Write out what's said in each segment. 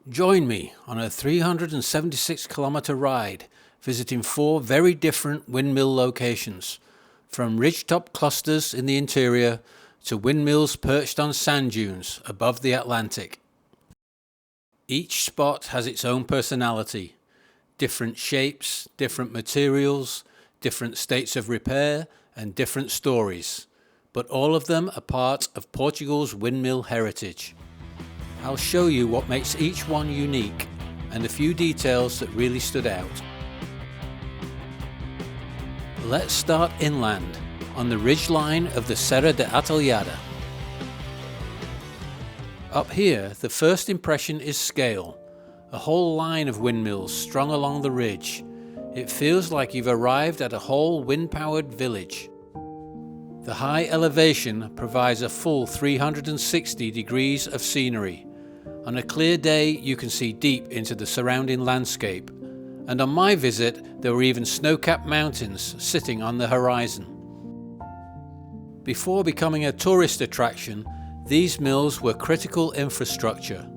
Join me on a 376-kilometer ride visiting 4 very different windmill locations, from ridgetop clusters in the interior to windmills perched on sand dunes above the Atlantic. Each spot has its own personality, different shapes, different materials, different states of repair, and different stories, but all of them are part of Portugal's windmill heritage. I'll show you what makes each one unique and a few details that really stood out. Let's start inland on the ridgeline of the Serra da Atalhada. Up here, the first impression is scale, a whole line of windmills strung along the ridge. It feels like you've arrived at a whole wind-powered village. The high elevation provides a full 360 degrees of scenery. On a clear day, you can see deep into the surrounding landscape, and on my visit, there were even snow-capped mountains sitting on the horizon. Before becoming a tourist attraction, these mills were critical infrastructure.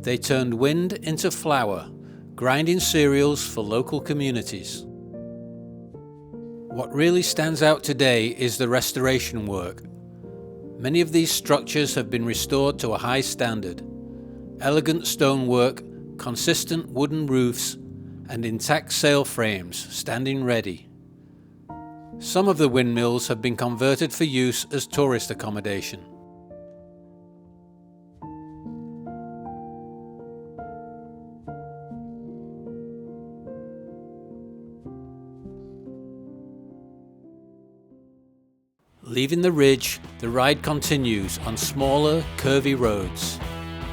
They turned wind into flour, grinding cereals for local communities. What really stands out today is the restoration work. Many of these structures have been restored to a high standard. Elegant stonework, consistent wooden roofs, and intact sail frames standing ready. Some of the windmills have been converted for use as tourist accommodation. Leaving the ridge, the ride continues on smaller, curvy roads,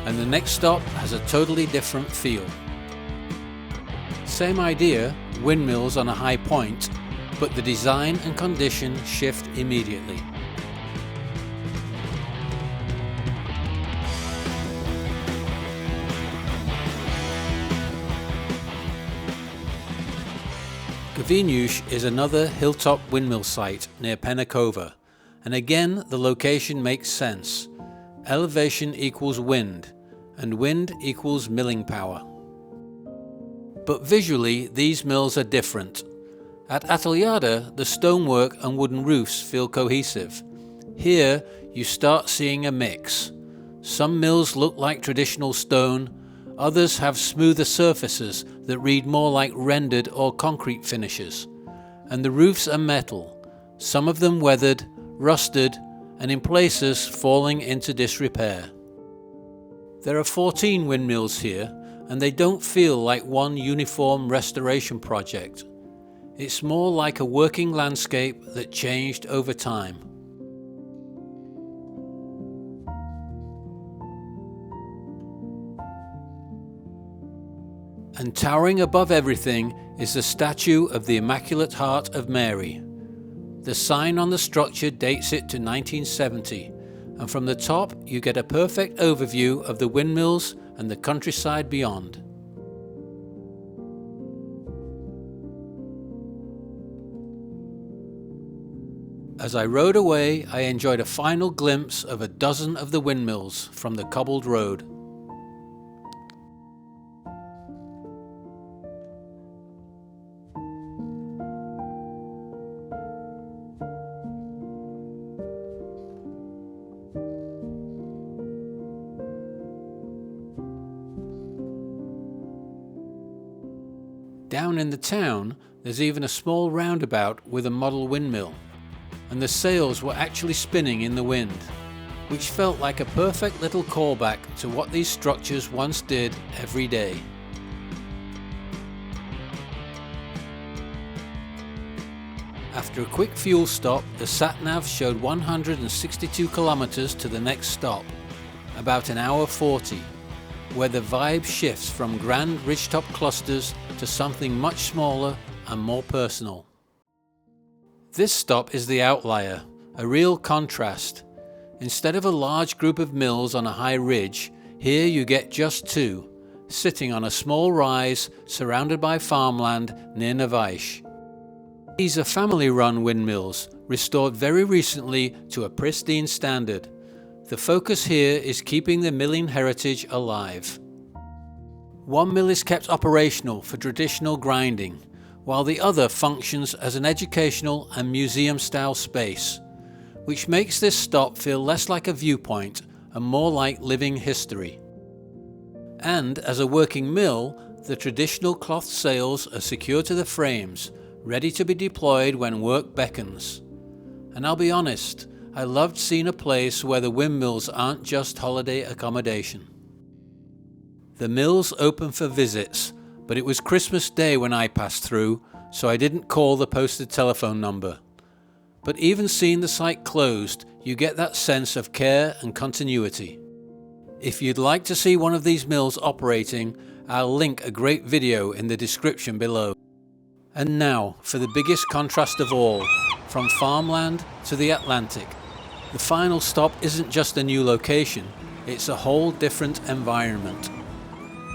and the next stop has a totally different feel. Same idea, windmills on a high point, but the design and condition shift immediately. Gavinhos is another hilltop windmill site near Penacova, and again the location makes sense. Elevation equals wind, and wind equals milling power. But visually, these mills are different. At Atalhada, the stonework and wooden roofs feel cohesive. Here, you start seeing a mix. Some mills look like traditional stone, others have smoother surfaces that read more like rendered or concrete finishes. And the roofs are metal, some of them weathered, rusted, and in places falling into disrepair. There are 14 windmills here, and they don't feel like one uniform restoration project. It's more like a working landscape that changed over time. And towering above everything is the statue of the Immaculate Heart of Mary. The sign on the structure dates it to 1970, and from the top you get a perfect overview of the windmills and the countryside beyond. As I rode away, I enjoyed a final glimpse of a dozen of the windmills from the cobbled road. Down in the town, there's even a small roundabout with a model windmill, and the sails were actually spinning in the wind, which felt like a perfect little callback to what these structures once did every day. After a quick fuel stop, the sat-nav showed 162 kilometers to the next stop, about an hour 40, where the vibe shifts from grand ridgetop clusters to something much smaller and more personal. This stop is the outlier, a real contrast. Instead of a large group of mills on a high ridge, here you get just 2, sitting on a small rise surrounded by farmland near Navais. These are family-run windmills, restored very recently to a pristine standard. The focus here is keeping the milling heritage alive. One mill is kept operational for traditional grinding, while the other functions as an educational and museum-style space, which makes this stop feel less like a viewpoint and more like living history. And as a working mill, the traditional cloth sails are secured to the frames, ready to be deployed when work beckons. And I'll be honest, I loved seeing a place where the windmills aren't just holiday accommodation. The mill's open for visits, but it was Christmas Day when I passed through, so I didn't call the posted telephone number. But even seeing the site closed, you get that sense of care and continuity. If you'd like to see one of these mills operating, I'll link a great video in the description below. And now for the biggest contrast of all, from farmland to the Atlantic. The final stop isn't just a new location, it's a whole different environment.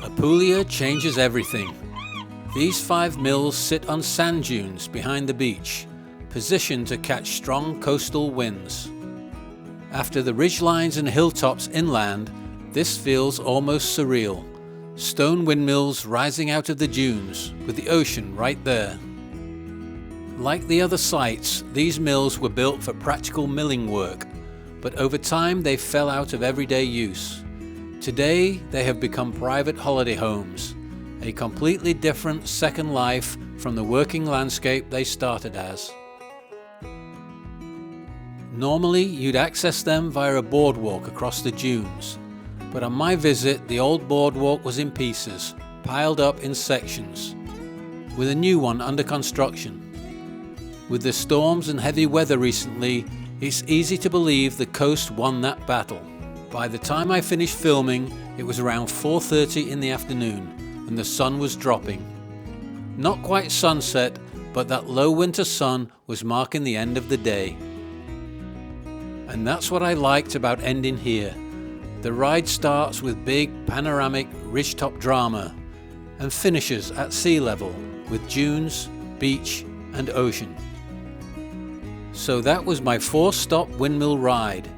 Apúlia changes everything. These 5 mills sit on sand dunes behind the beach, positioned to catch strong coastal winds. After the ridgelines and hilltops inland, this feels almost surreal. Stone windmills rising out of the dunes, with the ocean right there. Like the other sites, these mills were built for practical milling work, but over time they fell out of everyday use. Today they have become private holiday homes, a completely different second life from the working landscape they started as. Normally you'd access them via a boardwalk across the dunes, but on my visit the old boardwalk was in pieces, piled up in sections, with a new one under construction. With the storms and heavy weather recently, it's easy to believe the coast won that battle. By the time I finished filming, it was around 4:30 in the afternoon and the sun was dropping. Not quite sunset, but that low winter sun was marking the end of the day. And that's what I liked about ending here. The ride starts with big panoramic ridgetop drama and finishes at sea level with dunes, beach and ocean. So that was my 4-stop windmill ride,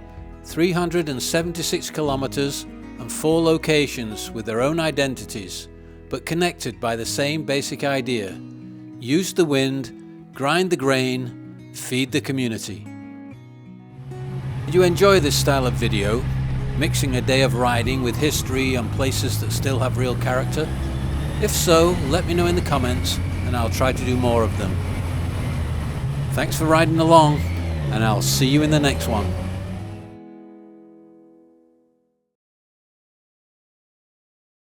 376 kilometers and 4 locations with their own identities, but connected by the same basic idea: use the wind, grind the grain, feed the community. Did you enjoy this style of video, mixing a day of riding with history and places that still have real character? If so, let me know in the comments and I'll try to do more of them. Thanks for riding along, and I'll see you in the next one.